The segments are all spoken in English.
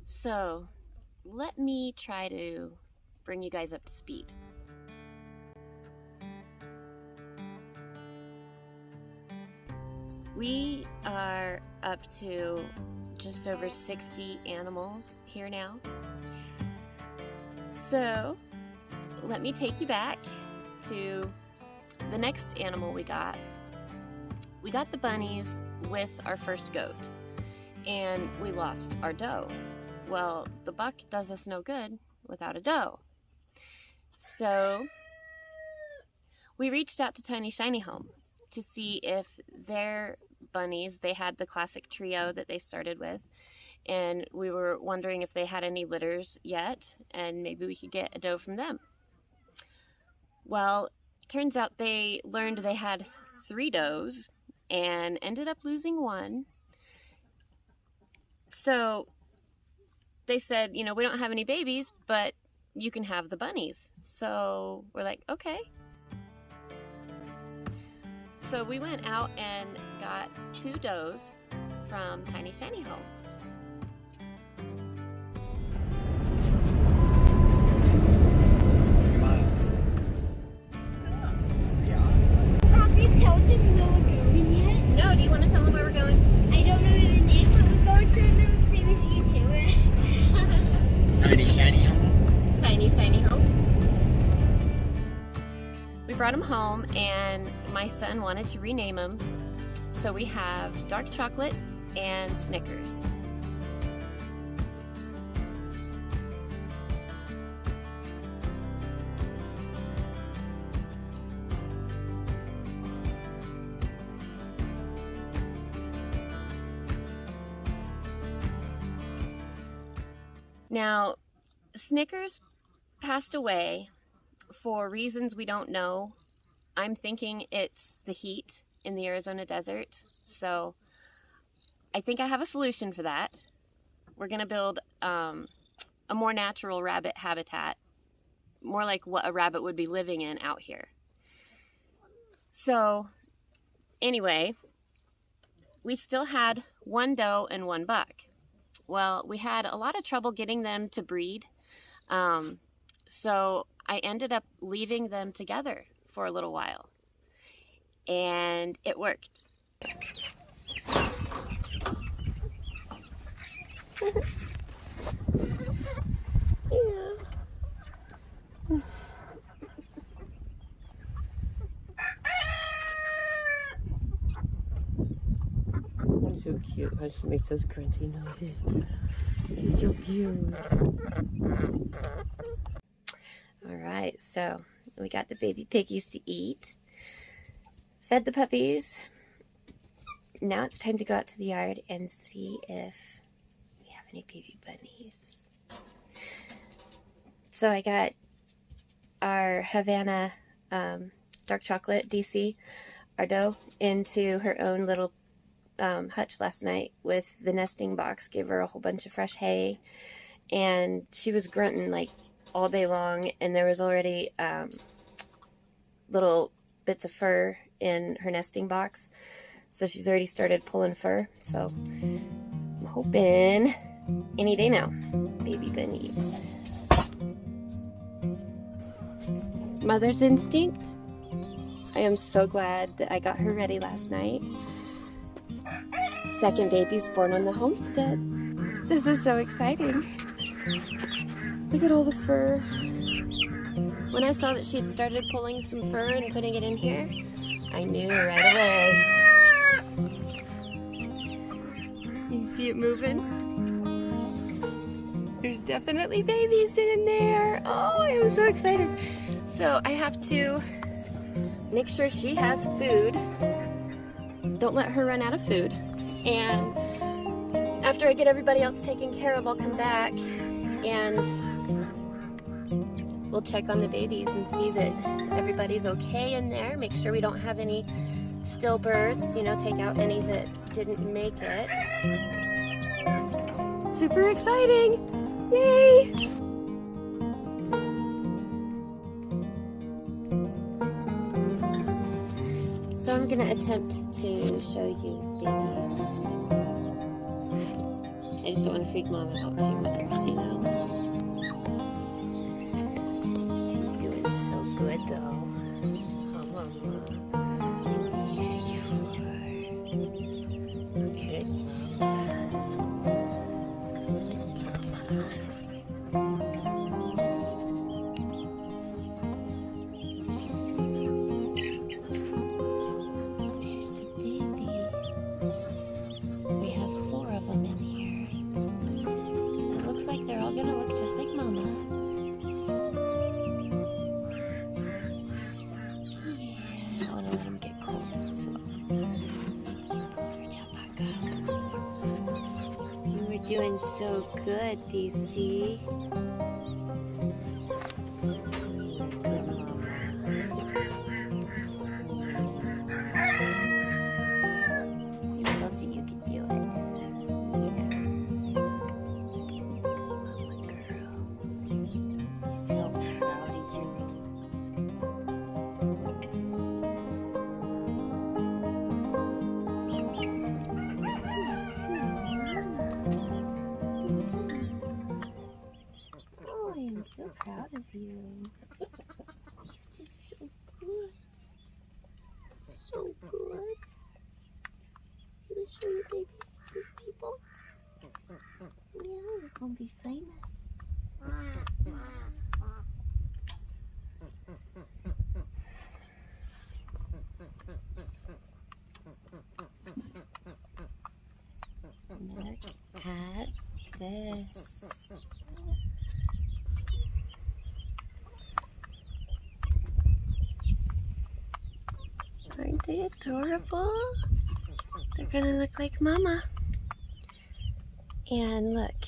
So let me try to bring you guys up to speed. We are up to just over 60 animals here now. So let me take you back to the next animal we got. We got the bunnies with our first goat, and we lost our doe. Well, the buck does us no good without a doe. So we reached out to Tiny Shiny Home to see if their bunnies, they had the classic trio that they started with, and we were wondering if they had any litters yet, and maybe we could get a doe from them. Well, turns out they learned they had 3 does and ended up losing 1. So they said, we don't have any babies, but you can have the bunnies. So we're like, okay. So we went out and got 2 does from Tiny Shiny Home. Have you told them where we're going yet? No, do you want to tell them where we're going? I don't know the name, but we're going to the famous YouTuber. Tiny Shiny Home. Tiny Shiny Home. We brought him home, and my son wanted to rename him. So we have Dark Chocolate and Snickers. Now, Snickers passed away for reasons we don't know. I'm thinking it's the heat in the Arizona desert, so I think I have a solution for that. We're going to build a more natural rabbit habitat, more like what a rabbit would be living in out here. So anyway, we still had 1 doe and 1 buck. Well, we had a lot of trouble getting them to breed, so I ended up leaving them together for a little while, and it worked. Yeah. That's so cute. How she makes those crunchy noises. She's so cute. All right, so we got the baby piggies to eat, fed the puppies. Now it's time to go out to the yard and see if we have any baby bunnies. So I got our Havana dark chocolate DC, our doe, into her own little hutch last night with the nesting box. Gave her a whole bunch of fresh hay, and she was grunting like all day long, and there was already little bits of fur in her nesting box, so she's already started pulling fur. So I'm hoping any day now, baby bunnies. Mother's instinct. I am so glad that I got her ready last night. Second baby's born on the homestead. This is so exciting. Look at all the fur. When I saw that she had started pulling some fur and putting it in here, I knew right away. You see it moving? There's definitely babies in there. Oh, I am so excited. So I have to make sure she has food. Don't let her run out of food. And after I get everybody else taken care of, I'll come back and we'll check on the babies and see that everybody's okay in there. Make sure we don't have any stillbirths, take out any that didn't make it. So, super exciting! Yay! So I'm gonna attempt to show you the babies. I just don't want to freak Mama out too much, you know? She's doing so good though. Oh, Mama. Yeah, you are. Good Mama. Good Mama. There's the babies. We have 4 of them in here. It looks like they're all gonna look just like Mama. Yeah, I wanna let them get cold, so over to Alpaca. You were doing so good, DC. Good Mama. I told you you could do it. So proud of you. Oh, I am so proud of you. You did so good. So good. You want to show your babies to people? Yeah, we're going to be famous. Look at this. Aren't they adorable? They're gonna look like Mama. And look,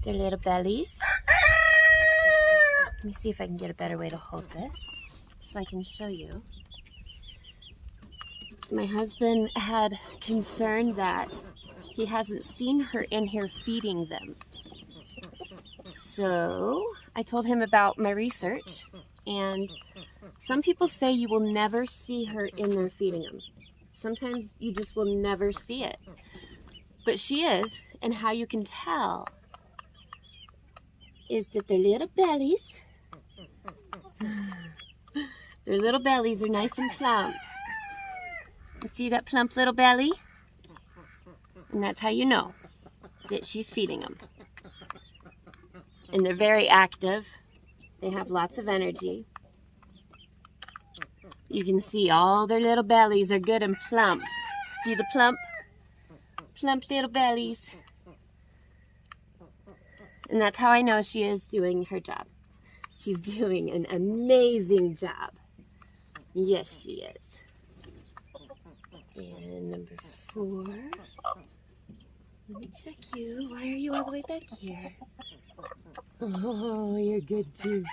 their little bellies. Let me see if I can get a better way to hold this so I can show you. My husband had concern that he hasn't seen her in here feeding them. So I told him about my research, and some people say you will never see her in there feeding them. Sometimes you just will never see it. But she is, and how you can tell is that their little bellies are nice and plump. See that plump little belly? And that's how you know that she's feeding them. And they're very active. They have lots of energy. You can see all their little bellies are good and plump. See the plump little bellies. And that's how I know she is doing her job. She's doing an amazing job. Yes, she is. And number 4. Let me check you. Why are you all the way back here? Oh, you're good too.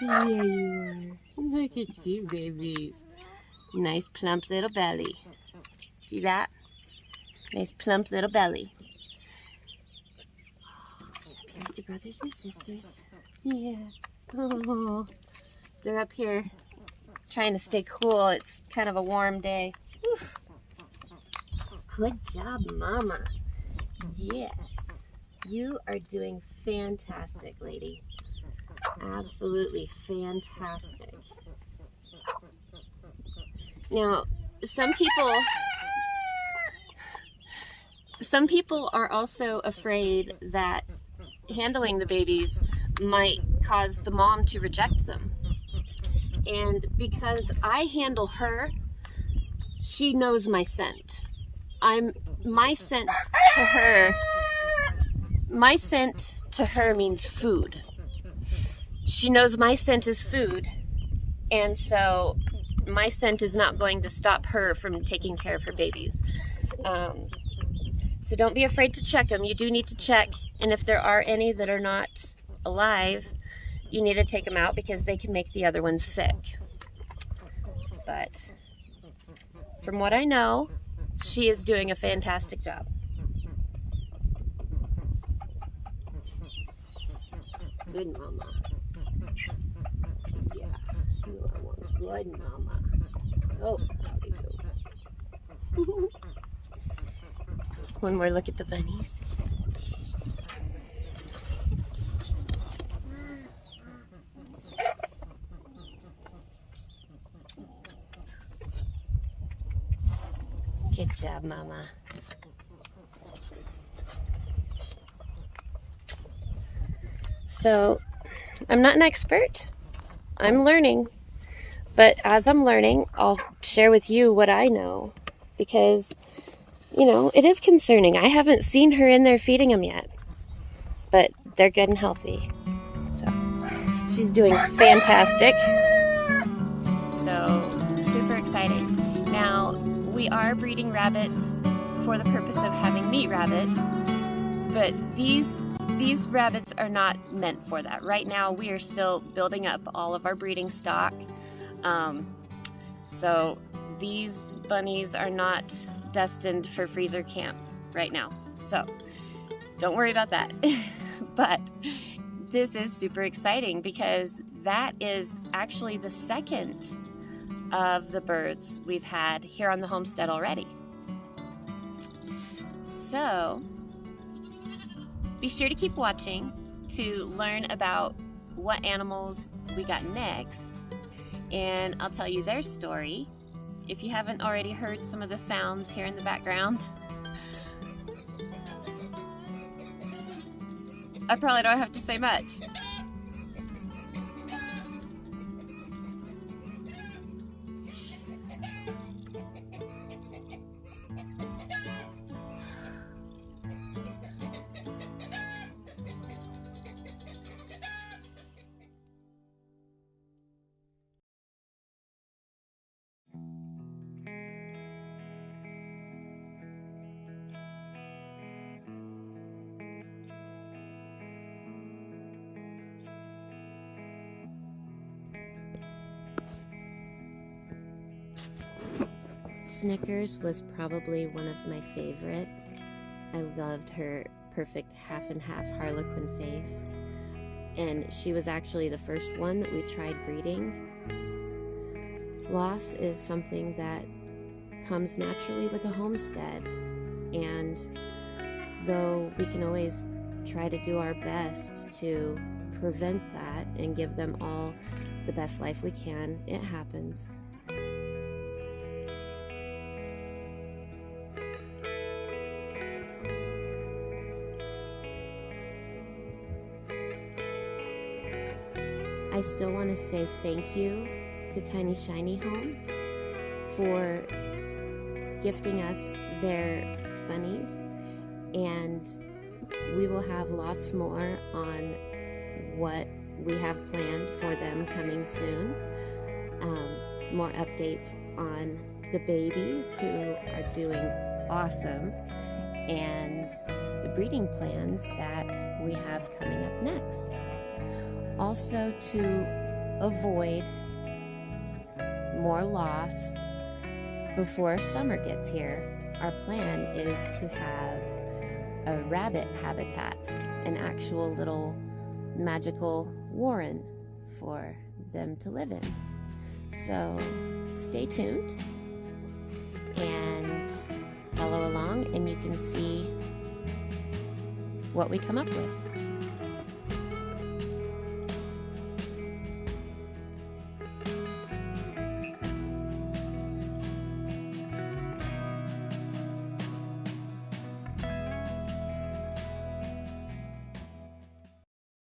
Yeah, you are. Look at you, babies. Nice plump little belly. See that? Nice plump little belly. Up here with your brothers and sisters. Yeah. Oh, they're up here trying to stay cool. It's kind of a warm day. Oof. Good job, Mama. Yes. You are doing fantastic, lady. Absolutely fantastic. Now, some people are also afraid that handling the babies might cause the mom to reject them. And because I handle her, she knows my scent. My scent to her means food. She knows my scent is food, and so my scent is not going to stop her from taking care of her babies. So don't be afraid to check them. You do need to check, and if there are any that are not alive, you need to take them out because they can make the other ones sick. But from what I know, she is doing a fantastic job. Good Mama. Yeah, you are one good Mama. So proud of you. One more look at the bunnies. Good job, Mama. So, I'm not an expert. I'm learning. But as I'm learning, I'll share with you what I know. Because, you know, it is concerning. I haven't seen her in there feeding them yet. But they're good and healthy. So, she's doing fantastic. So, super exciting. Now, we are breeding rabbits for the purpose of having meat rabbits. But these rabbits are not meant for that. Right now, we are still building up all of our breeding stock. So these bunnies are not destined for freezer camp right now. So don't worry about that. But this is super exciting because that is actually the second of the birds we've had here on the homestead already. So be sure to keep watching to learn about what animals we got next, and I'll tell you their story. If you haven't already heard some of the sounds here in the background, I probably don't have to say much. Snickers was probably one of my favorite. I loved her perfect half and half Harlequin face. And she was actually the first one that we tried breeding. Loss is something that comes naturally with a homestead. And though we can always try to do our best to prevent that and give them all the best life we can, it happens. I still want to say thank you to Tiny Shiny Home for gifting us their bunnies, and we will have lots more on what we have planned for them coming soon. More updates on the babies who are doing awesome, and the breeding plans that we have coming up next. Also, to avoid more loss before summer gets here, our plan is to have a rabbit habitat, an actual little magical warren for them to live in. So stay tuned and follow along, and you can see what we come up with.